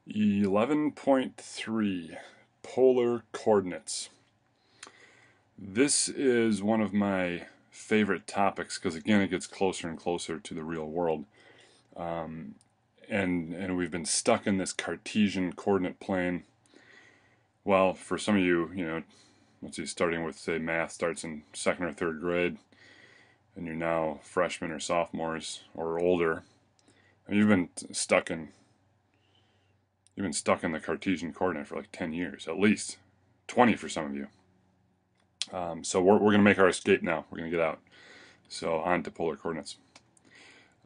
11.3 Polar Coordinates. This is one of my favorite topics because, again, it gets closer and closer to the real world. And we've been stuck in this Cartesian coordinate plane. Well, for some of you, let's see, starting with, say, math starts in second or third grade, and you're now freshmen or sophomores or older, and you've been stuck in the Cartesian coordinate for like 10 years, at least 20 for some of you. So we're going to make our escape now. We're going to get out. So on to polar coordinates.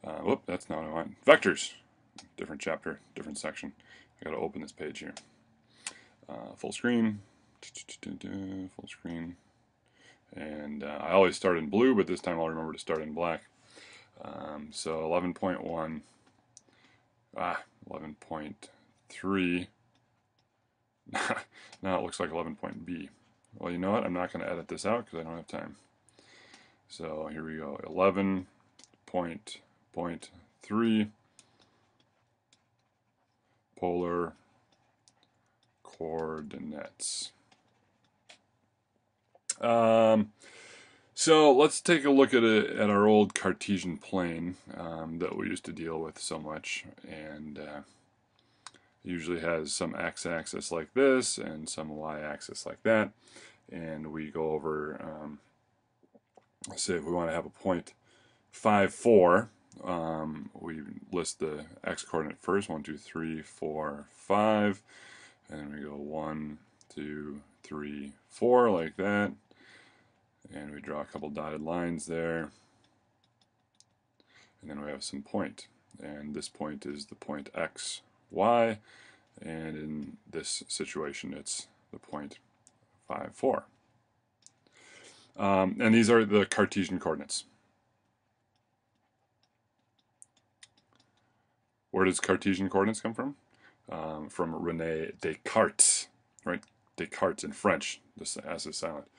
Whoop, that's not what I want. Vectors. Different chapter, different section. I got to open this page here. Full screen. Full screen. And I always start in blue, but this time I'll remember to start in black. So 11.1. 11.3. Now it looks like 11.b. Well, you know what? I'm not going to edit this out because I don't have time. So here we go. 11.3 polar coordinates. So let's take a look at our old Cartesian plane that we used to deal with so much, and usually has some x-axis like this and some y-axis like that, and we go over, say if we want to have a point 5, 4, we list the x-coordinate first, 1, 2, 3, 4, 5, and then we go 1, 2, 3, 4 like that, and we draw a couple dotted lines there, and then we have some point, and this point is the point x, y, and in this situation it's the point 5, 4. And these are the Cartesian coordinates. Where does Cartesian coordinates come from? From Rene Descartes, right? Descartes in French, this S is silent.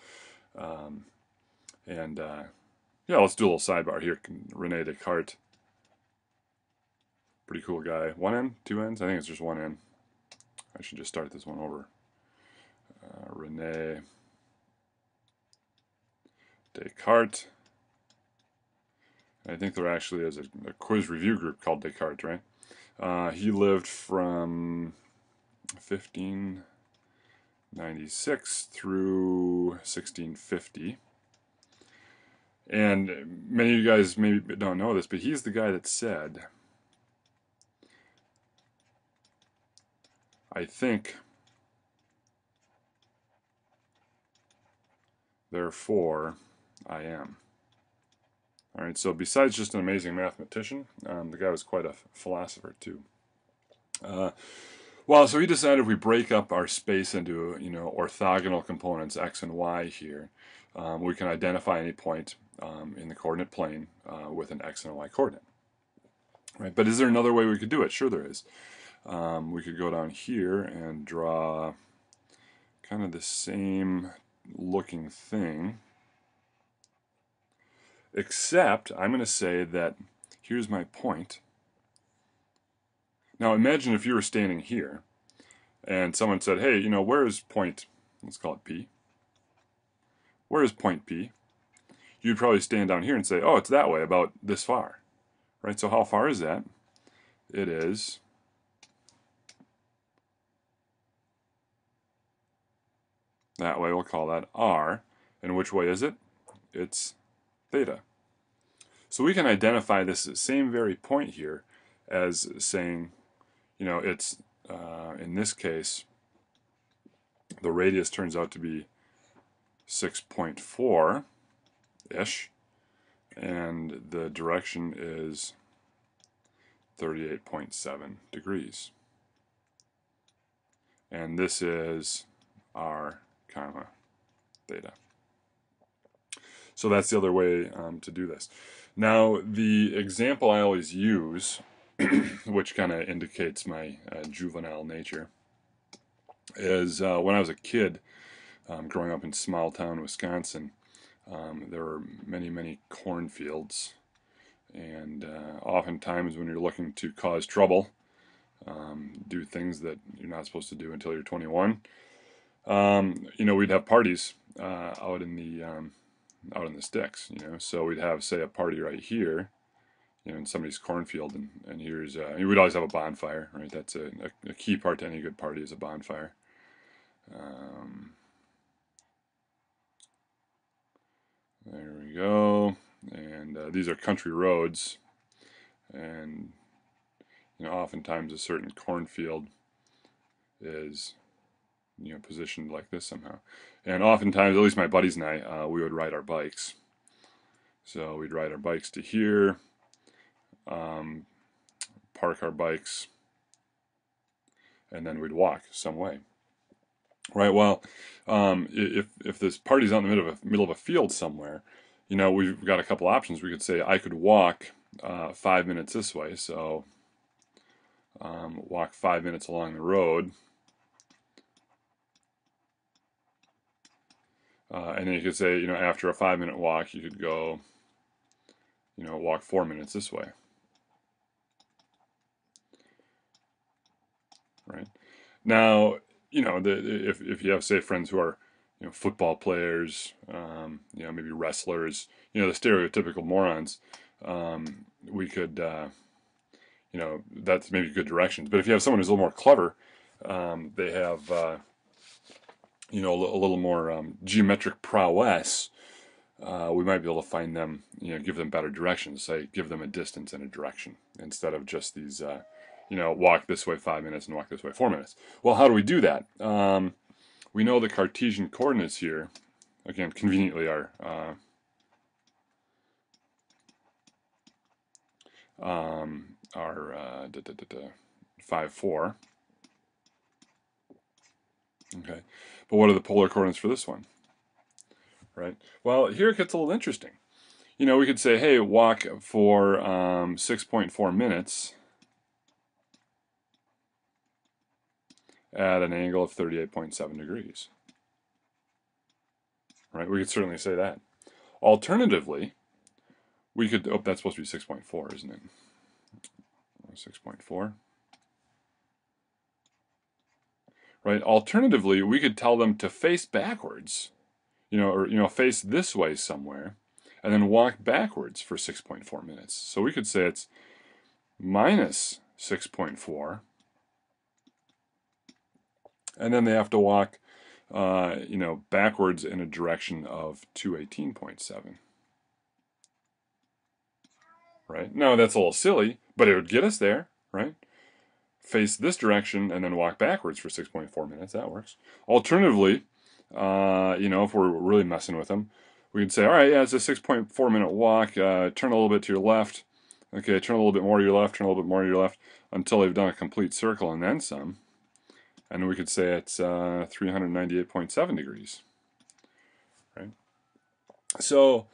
Yeah, let's do a little sidebar here. Rene Descartes, pretty cool guy. One N, two N's? I think it's just one N. I should just start this one over. Rene Descartes. I think there actually is a quiz review group called Descartes, right? He lived from 1596 through 1650. And many of you guys maybe don't know this, but he's the guy that said, I think, therefore I am. All right, so besides just an amazing mathematician, the guy was quite a philosopher too. Well, so he decided if we break up our space into orthogonal components x and y here, we can identify any point in the coordinate plane with an x and a y coordinate. Right? But is there another way we could do it? Sure, there is. We could go down here and draw kind of the same looking thing, except I'm going to say that here's my point. Now imagine if you were standing here and someone said, hey, where is point, let's call it P. Where is point P? You'd probably stand down here and say, oh, it's that way, about this far. Right, so how far is that? It is that way, we'll call that R. And which way is it? It's theta. So we can identify this same very point here as saying, it's, in this case, the radius turns out to be 6.4-ish, and the direction is 38.7 degrees. And this is R comma theta. So that's the other way to do this. Now, the example I always use, which kind of indicates my juvenile nature, is when I was a kid, growing up in small town Wisconsin, there were many, many cornfields, and oftentimes when you're looking to cause trouble, do things that you're not supposed to do until you're 21. We'd have parties out in the sticks. So we'd have, say, a party right here, in somebody's cornfield, and here's we'd always have a bonfire, right? That's a key part to any good party, is a bonfire. There we go. And these are country roads, and oftentimes a certain cornfield is positioned like this somehow. And oftentimes, at least my buddies and I, we would ride our bikes. So we'd ride our bikes to here, park our bikes, and then we'd walk some way. Right. Well, if this party's out in the middle of a field somewhere, we've got a couple options. We could say I could walk 5 minutes this way, so walk 5 minutes along the road, and then you could say, after a 5-minute walk, you could go, walk 4 minutes this way. Right. Now, if you have, say, friends who are, football players, maybe wrestlers, the stereotypical morons, we could, that's maybe good directions. But if you have someone who's a little more clever, they have, a little more geometric prowess, we might be able to find them, give them better directions, say, give them a distance and a direction, instead of just these, walk this way 5 minutes and walk this way 4 minutes. Well, how do we do that? We know the Cartesian coordinates here, again, conveniently are 5, 4. Okay, but what are the polar coordinates for this one? Right. Well, here it gets a little interesting. We could say, hey, walk for 6.4 minutes at an angle of 38.7 degrees. Right? We could certainly say that. Alternatively, we could, that's supposed to be 6.4, isn't it? 6.4. Right? Alternatively, we could tell them to face backwards, or face this way somewhere, and then walk backwards for 6.4 minutes. So we could say it's minus 6.4, and then they have to walk, backwards in a direction of 218.7. Right? Now that's a little silly, but it would get us there, right? Face this direction and then walk backwards for 6.4 minutes. That works. Alternatively, if we're really messing with them, we could say, all right, yeah, it's a 6.4-minute walk. Turn a little bit to your left. Okay, turn a little bit more to your left. Turn a little bit more to your left until they've done a complete circle and then some. And we could say it's 398.7 degrees. Right. So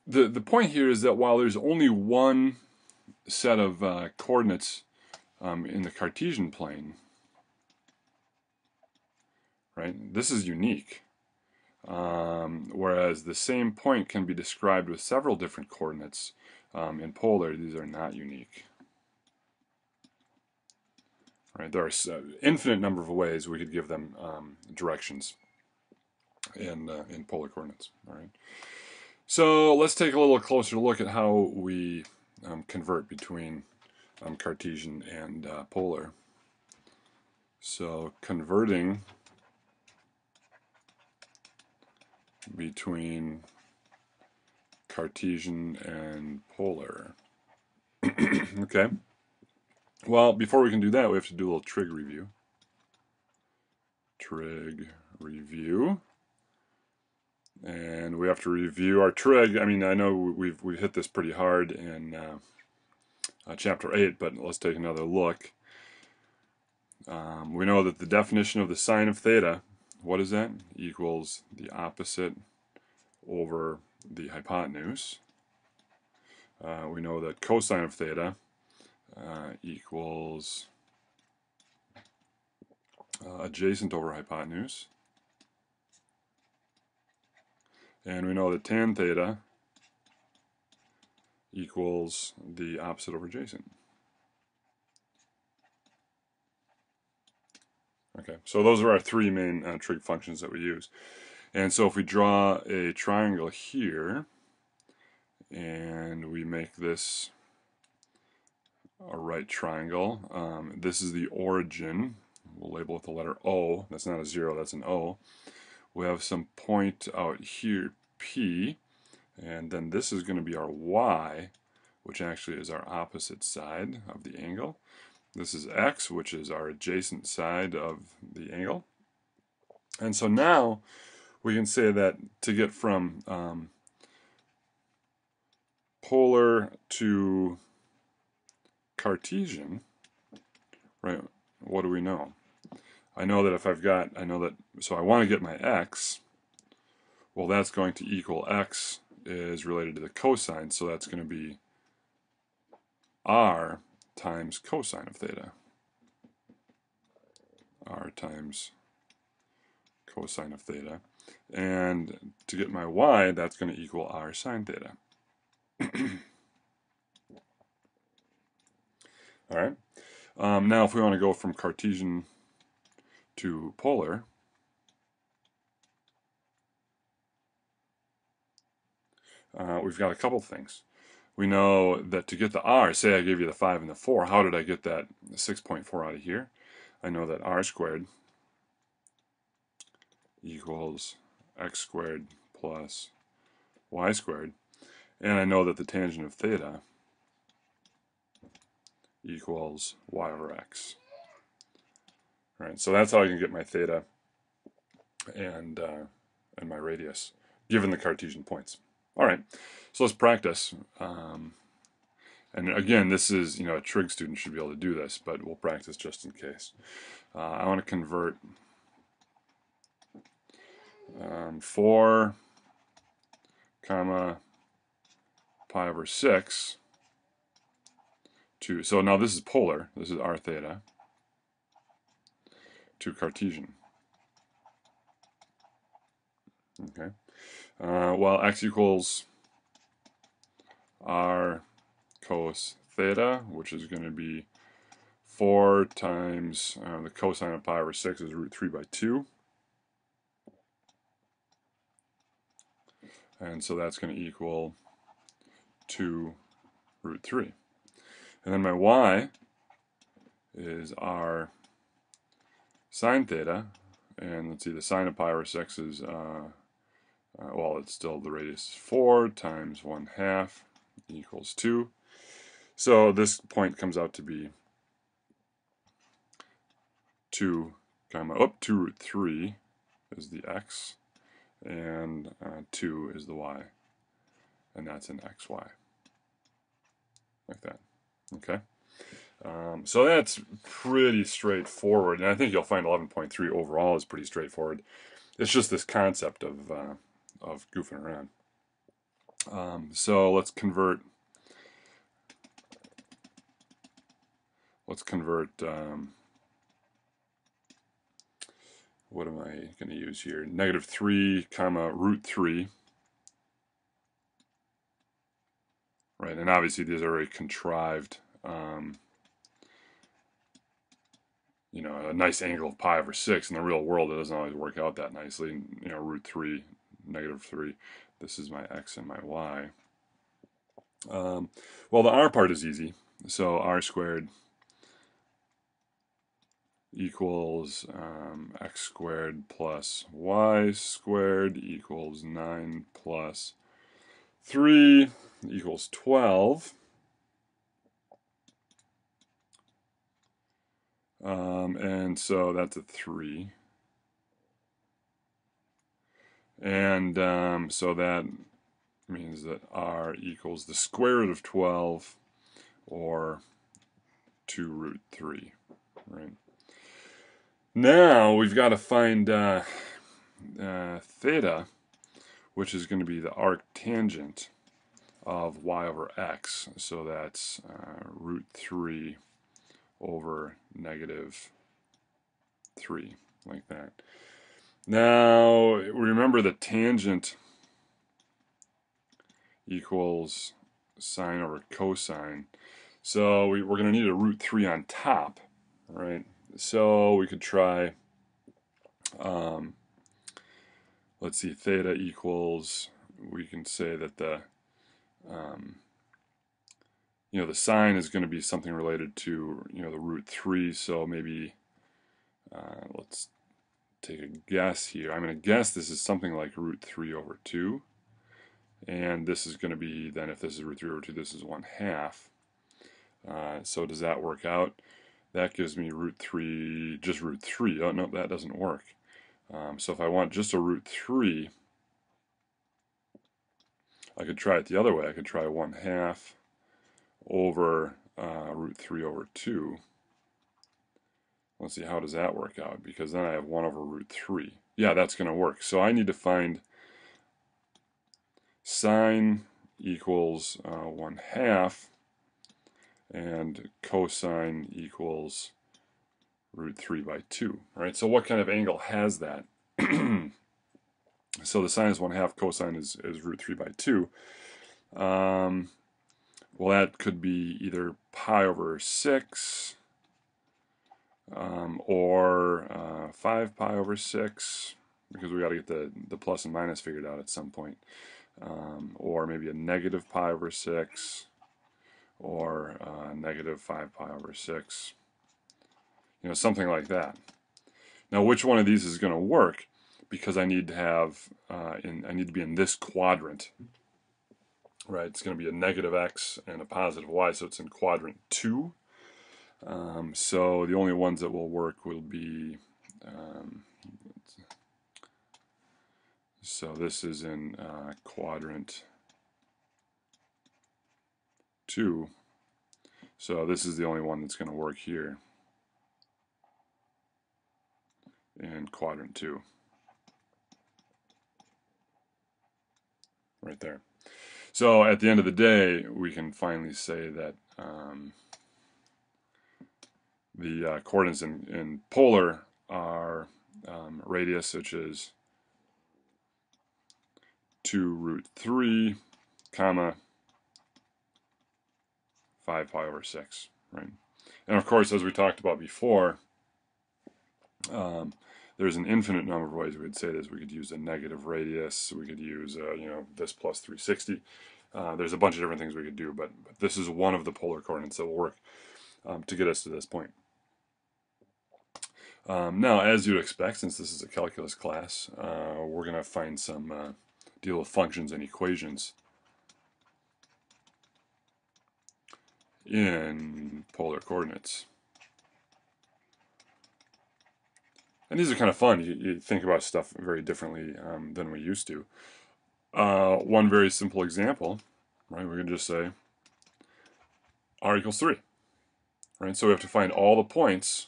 the point here is that while there's only one set of coordinates in the Cartesian plane, right? This is unique. Whereas the same point can be described with several different coordinates in polar. These are not unique. Right? There are an infinite number of ways we could give them directions in polar coordinates. All right. So let's take a little closer look at how we convert between Cartesian and polar. So converting between Cartesian and polar. Okay. Well, before we can do that, we have to do a little trig review. Trig review. And we have to review our trig. I mean, I know we've hit this pretty hard in chapter 8, but let's take another look. We know that the definition of the sine of theta, what is that? Equals the opposite over the hypotenuse. We know that cosine of theta equals adjacent over hypotenuse. And we know that tan theta equals the opposite over adjacent. Okay, so those are our three main trig functions that we use. And so if we draw a triangle here, and we make this a right triangle, this is the origin. We'll label it the letter O. That's not a 0, that's an O. We have some point out here, P, and then this is going to be our Y, which actually is our opposite side of the angle. This is X, which is our adjacent side of the angle. And so now we can say that to get from polar to Cartesian, right, what do we know? I know that so I want to get my X, well, that's going to equal X is related to the cosine, so that's going to be R times cosine of theta. R times cosine of theta. And to get my Y, that's going to equal R sine theta. All right. Now, if we want to go from Cartesian to polar, we've got a couple things. We know that to get the R, say I gave you the 5 and the 4, how did I get that 6.4 out of here? I know that R squared equals X squared plus Y squared. And I know that the tangent of theta equals Y over X. All right, so that's how I can get my theta and my radius, given the Cartesian points. All right, so let's practice. And again, this is, a trig student should be able to do this, but we'll practice just in case. I want to convert 4 comma pi over 6 to, so now this is polar, this is r theta, to Cartesian. Okay. Well, x equals r cos theta, which is going to be 4 times the cosine of pi over 6 is root 3 by 2. And so that's going to equal 2 root 3. And then my y is r sine theta. And let's see, the sine of pi over 6 is, well, it's still the radius is 4 times 1/2 equals 2. So this point comes out to be 2 root 3 is the x, and 2 is the y, and that's an xy, like that. Okay, so that's pretty straightforward, and I think you'll find 11.3 overall is pretty straightforward. It's just this concept of goofing around. So let's convert. What am I going to use here? -3 comma root 3. Right, and obviously these are very contrived, a nice angle of pi over 6. In the real world, it doesn't always work out that nicely. Root 3, -3. This is my x and my y. Well, the r part is easy. So r squared equals x squared plus y squared equals 9 plus 3 equals 12. And so that's a 3. And so that means that r equals the square root of 12, or 2 root 3, right? Now we've got to find theta, which is going to be the arctangent of y over x. So that's root 3 over -3, like that. Now, remember the tangent equals sine over cosine. So we're going to need a root 3 on top, right? So we could try Let's see, theta equals, we can say that the the sine is going to be something related to the root 3, so maybe let's take a guess here. I'm going to guess this is something like root 3 over 2, and this is going to be, then if this is root 3 over 2, this is 1/2. So does that work out? That gives me root 3, just root 3. Oh no, that doesn't work. So if I want just a root 3, I could try it the other way. I could try 1/2 over root 3 over 2. Let's see, how does that work out? Because then I have 1 over root 3. Yeah, that's going to work. So I need to find sine equals 1/2 and cosine equals root 3 by 2. Right? So what kind of angle has that? So the sine is 1/2, cosine is root 3 by 2. Well, that could be either pi over 6 or 5 pi over 6, because we got to get the plus and minus figured out at some point. Or maybe a negative pi over 6 or negative 5 pi over 6. Something like that. Now, which one of these is going to work? Because I need to have, I need to be in this quadrant. Right, it's going to be a negative x and a positive y, so it's in quadrant 2. So the only ones that will work will be, so this is in quadrant 2. So this is the only one that's going to work here in quadrant 2. Right there. So at the end of the day, we can finally say that the coordinates in polar are radius, which is 2 root 3, comma 5 pi over 6, right? And of course, as we talked about before, there's an infinite number of ways we could say this. We could use a negative radius. We could use, this plus 360. There's a bunch of different things we could do, but this is one of the polar coordinates that will work to get us to this point. Now, as you'd expect, since this is a calculus class, we're going to find some deal with functions and equations in polar coordinates. And these are kind of fun. You think about stuff very differently than we used to. One very simple example, right? We can just say r equals 3, right? So we have to find all the points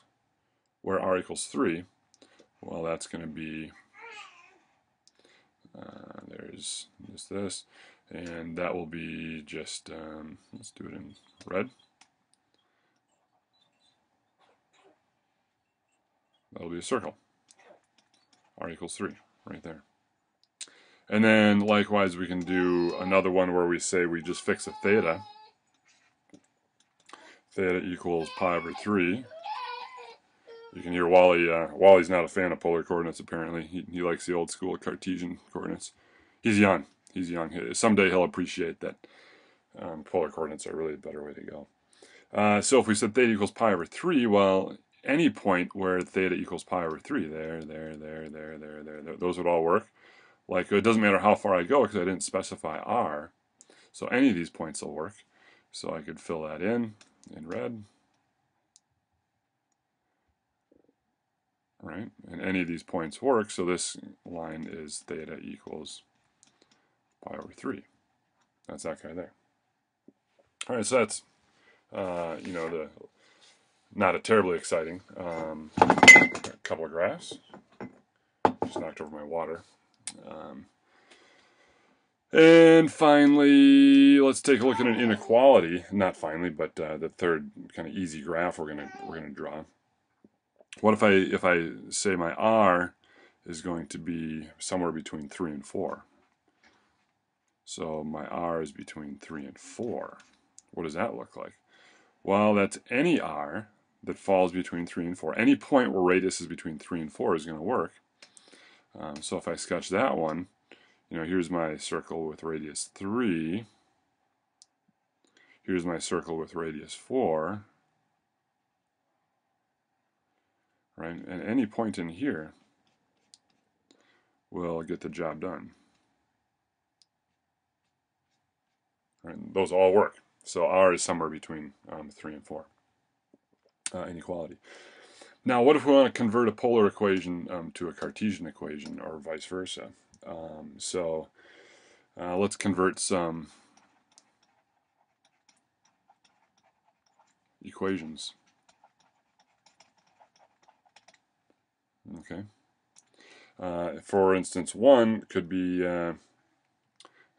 where r equals 3. Well, that's going to be, there's this, and that will be just, let's do it in red. That'll be a circle. R equals 3, right there. And then likewise we can do another one where we say we just fix a theta. Theta equals pi over 3. You can hear Wally. Wally's not a fan of polar coordinates, apparently. He likes the old school Cartesian coordinates. He's young. He's young. Someday he'll appreciate that polar coordinates are really the better way to go. So if we said theta equals pi over 3, well, any point where theta equals pi over 3, there, those would all work. Like, it doesn't matter how far I go because I didn't specify r. So any of these points will work. So I could fill that in red. Right? And any of these points work, so this line is theta equals pi over 3. That's that guy there. All right, so that's, not a terribly exciting a couple of graphs. Just knocked over my water. And finally, let's take a look at an inequality. Not finally, but the third kind of easy graph we're gonna draw. What if I say my r is going to be somewhere between 3 and 4? So my r is between 3 and 4. What does that look like? Well, that's any r that falls between 3 and 4. Any point where radius is between 3 and 4 is going to work. So if I sketch that one, here's my circle with radius 3. Here's my circle with radius 4. Right? And any point in here will get the job done. Right? Those all work. So R is somewhere between 3 and 4. Inequality. Now, what if we want to convert a polar equation to a Cartesian equation, or vice versa? So let's convert some equations. Okay. For instance, one could be an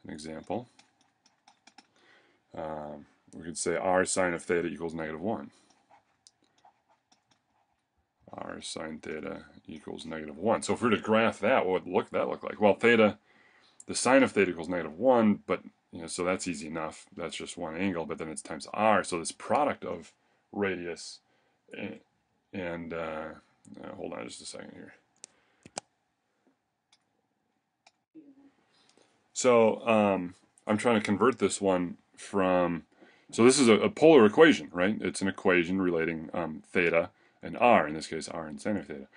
example. We could say r sine of theta equals -1. R sine theta equals -1. So if we were to graph that, what would that look like? Well, theta, the sine of theta equals -1, but so that's easy enough. That's just one angle, but then it's times r. So this product of radius and hold on just a second here. So I'm trying to convert this one from, so this is a polar equation, right? It's an equation relating theta and r, in this case r and sine of theta.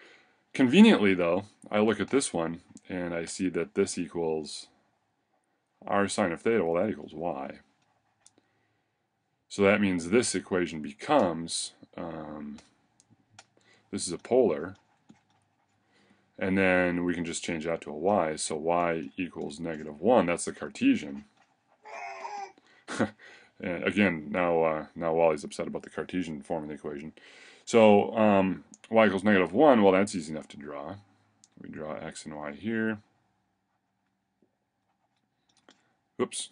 Conveniently though, I look at this one and I see that this equals r sine of theta, well that equals y. So that means this equation becomes, this is a polar, and then we can just change that to a y, so y equals -1, that's the Cartesian. And again, now Wally's upset about the Cartesian form of the equation. So y equals -1, well that's easy enough to draw. We draw x and y here. Oops.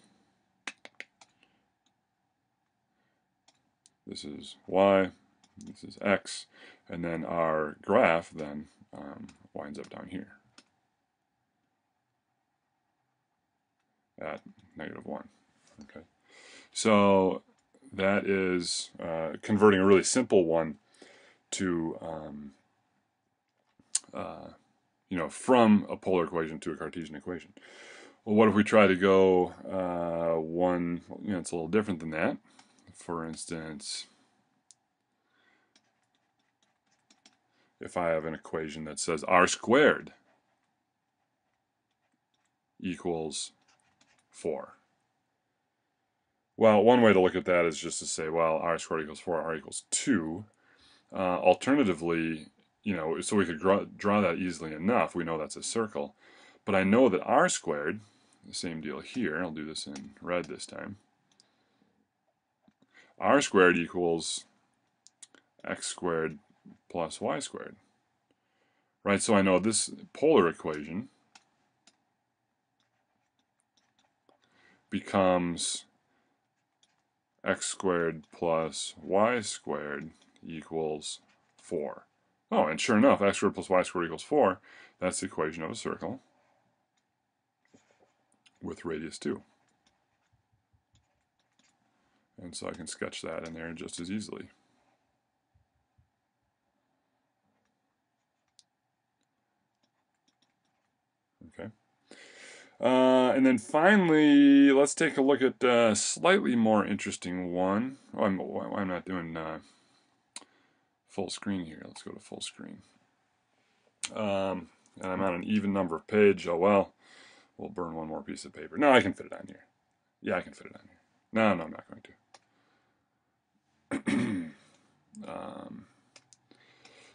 This is y, this is x, and then our graph then winds up down here at -1. Okay. So that is converting a really simple one to, from a polar equation to a Cartesian equation. Well, what if we try to go one, it's a little different than that. For instance, if I have an equation that says r squared equals 4. Well, one way to look at that is just to say, well, r squared equals 4, r equals 2. Alternatively, so we could draw that easily enough. We know that's a circle. But I know that r squared, the same deal here, I'll do this in red this time, r squared equals x squared plus y squared. Right, so I know this polar equation becomes x squared plus y squared equals 4. Oh, and sure enough, x squared plus y squared equals 4. That's the equation of a circle with radius 2. And so I can sketch that in there just as easily. Okay. And then finally, let's take a look at a slightly more interesting one. Oh, I'm not doing full screen here. Let's go to full screen. And I'm on an even number of page. Oh well, we'll burn one more piece of paper. No, I can fit it on here. Yeah, I can fit it on here. No, I'm not going to.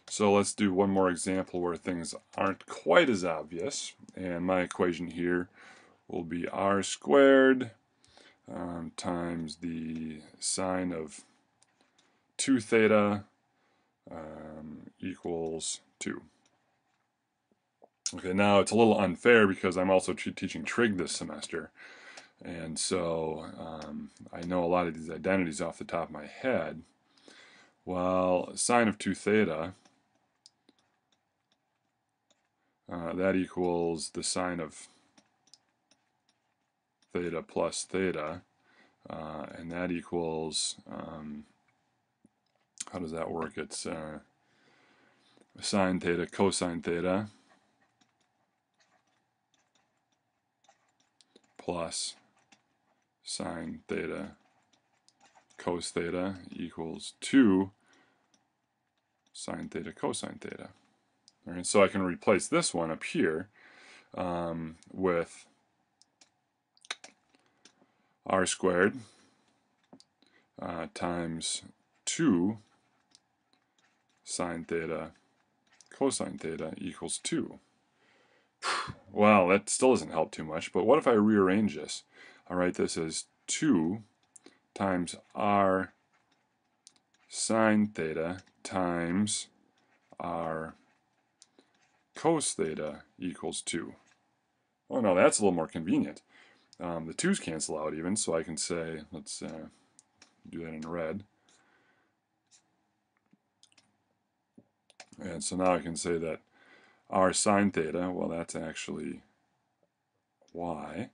So let's do one more example where things aren't quite as obvious. And my equation here will be r squared times the sine of 2 theta equals 2. Okay, now it's a little unfair because I'm also teaching trig this semester. And so I know a lot of these identities off the top of my head. Well, sine of 2 theta, that equals the sine of theta plus theta, and that equals, how does that work? It's sine theta cosine theta plus sine theta cos theta equals 2 sine theta cosine theta. All right, so I can replace this one up here with r squared times 2 sine theta cosine theta equals 2. Well, that still doesn't help too much, but what if I rearrange this? I'll write this as 2 times r sine theta times r cos theta equals 2. Oh no, that's a little more convenient. The 2's cancel out even, so I can say, let's do that in red. And so now I can say that r sine theta, well, that's actually y,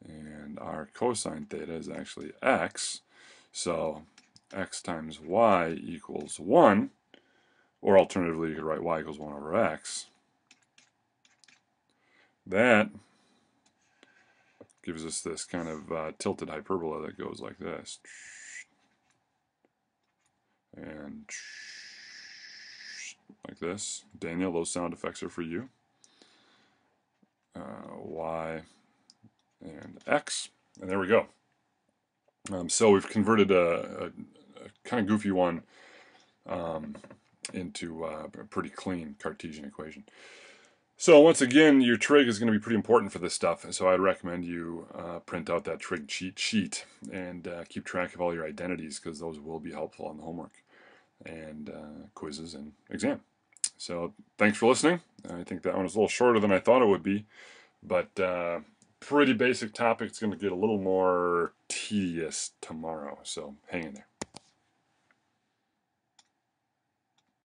and r cosine theta is actually x. So x times y equals 1, or alternatively you could write y equals 1 over x. That gives us this kind of tilted hyperbola that goes like this. And like this. Daniel, those sound effects are for you. Y and x. And there we go. So we've converted a kind of goofy one into a pretty clean Cartesian equation. So once again, your trig is going to be pretty important for this stuff, so I'd recommend you print out that trig cheat sheet and keep track of all your identities, because those will be helpful on the homework and quizzes and exam. So thanks for listening. I think that one was a little shorter than I thought it would be, but pretty basic topic. It's going to get a little more tedious tomorrow, so hang in there.